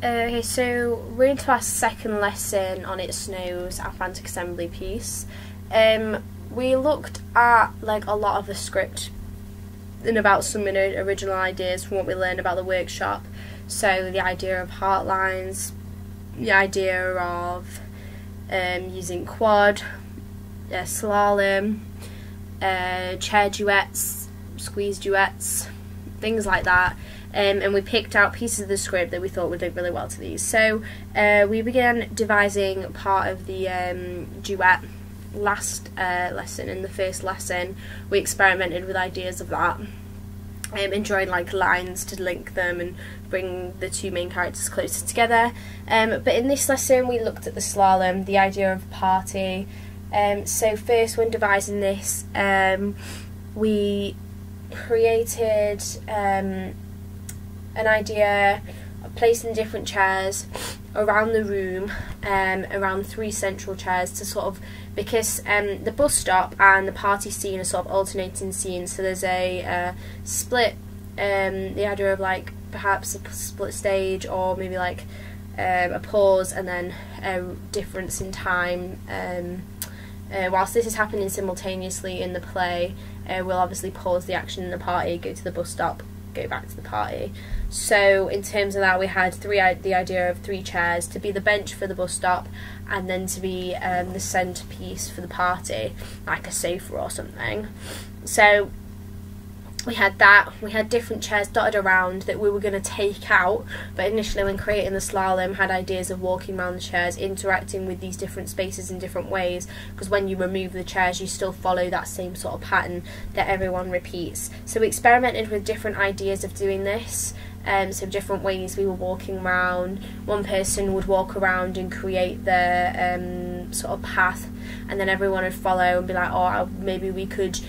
Okay, so we're into our second lesson on It Snows, our Frantic Assembly piece. We looked at like a lot of the script and about some original ideas from what we learned about the workshop. So the idea of heartlines, the idea of using quad, slalom, chair duets, squeeze duets, things like that. And we picked out pieces of the script that we thought would do really well to these. So we began devising part of the duet last lesson. In the first lesson we experimented with ideas of that, and drawing like lines to link them and bring the two main characters closer together. But in this lesson we looked at the slalom, the idea of party. So first, when devising this, we created an idea of placing different chairs around the room, around 3 central chairs, to sort of, because the bus stop and the party scene are sort of alternating scenes, so there's a split, the idea of like perhaps a split stage, or maybe like a pause and then a difference in time. Whilst this is happening simultaneously in the play, we'll obviously pause the action in the party, go to the bus stop, go back to the party. So in terms of that, we had the idea of 3 chairs to be the bench for the bus stop, and then to be the centrepiece for the party, like a sofa or something. So we had that. We had different chairs dotted around that we were going to take out, but initially when creating the slalom had ideas of walking around the chairs, interacting with these different spaces in different ways, because when you remove the chairs you still follow that same sort of pattern that everyone repeats. So we experimented with different ideas of doing this. So different ways we were walking around. One person would walk around and create the sort of path, and then everyone would follow and be like, oh, maybe we could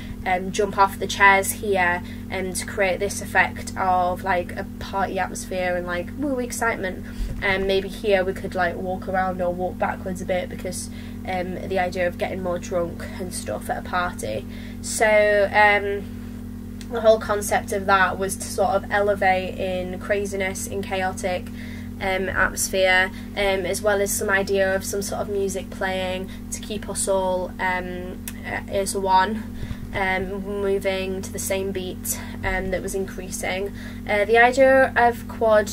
jump off the chairs here, to create this effect of like a party atmosphere and like woo excitement. And maybe here we could like walk around or walk backwards a bit, because the idea of getting more drunk and stuff at a party. So the whole concept of that was to sort of elevate in craziness, in chaotic atmosphere, as well as some idea of some sort of music playing to keep us all as one, moving to the same beat that was increasing. The idea of quad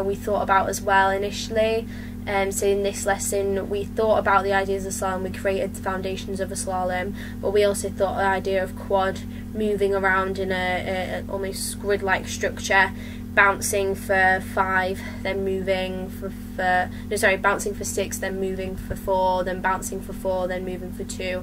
we thought about as well initially. So in this lesson we thought about the ideas of slalom, we created the foundations of a slalom, but we also thought the idea of quad moving around in a almost grid-like structure, bouncing for 5, then moving bouncing for 6, then moving for 4, then bouncing for 4, then moving for 2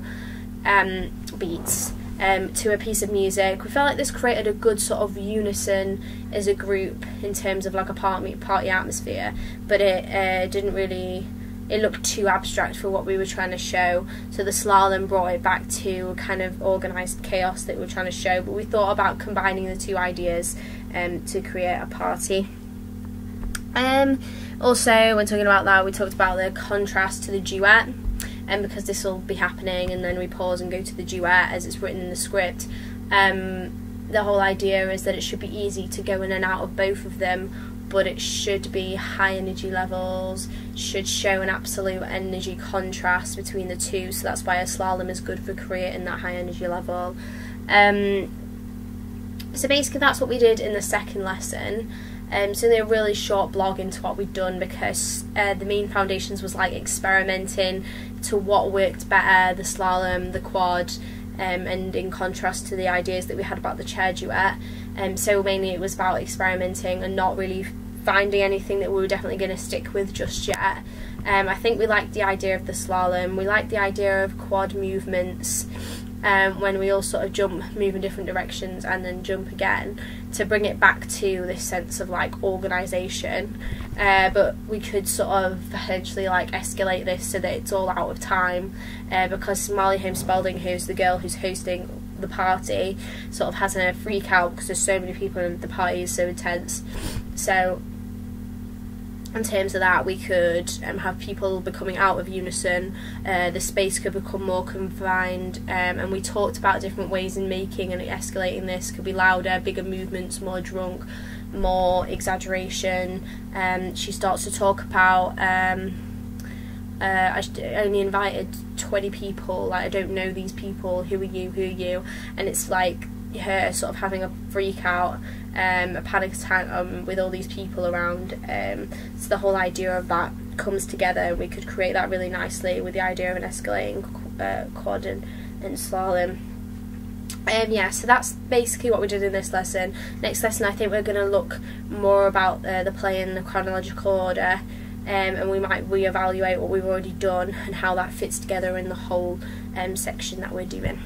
beats to a piece of music. We felt like this created a good sort of unison as a group in terms of like a party atmosphere, but it didn't really, it looked too abstract for what we were trying to show. So the slalom brought it back to a kind of organised chaos that we were trying to show, but we thought about combining the 2 ideas to create a party. Also, when talking about that, we talked about the contrast to the duet, and because this will be happening and then we pause and go to the duet as it's written in the script. The whole idea is that it should be easy to go in and out of both of them, but it should be high energy levels, should show an absolute energy contrast between the 2, so that's why a slalom is good for creating that high energy level. So basically that's what we did in the second lesson. So they're a really short blog into what we'd done, because the main foundations was like experimenting to what worked better, the slalom, the quad, and in contrast to the ideas that we had about the chair duet. So mainly it was about experimenting and not really finding anything that we were definitely going to stick with just yet. I think we liked the idea of the slalom, we liked the idea of quad movements, when we all sort of jump, move in different directions and then jump again, to bring it back to this sense of like organisation. But we could sort of potentially like escalate this so that it's all out of time, because Molly Holmes Spalding, who's the girl who's hosting the party, sort of has a freak out because there's so many people and the party is so intense. So in terms of that, we could have people becoming out of unison, the space could become more confined, and we talked about different ways in making and escalating this. Could be louder, bigger movements, more drunk, more exaggeration. She starts to talk about I only invited 20 people, like I don't know these people, who are you, and it's like her sort of having a freak out, a panic attack with all these people around. So the whole idea of that comes together. We could create that really nicely with the idea of an escalating quad and slalom. Yeah, so that's basically what we did in this lesson. Next lesson I think we're going to look more about the play in the chronological order, and we might re-evaluate what we've already done and how that fits together in the whole section that we're doing.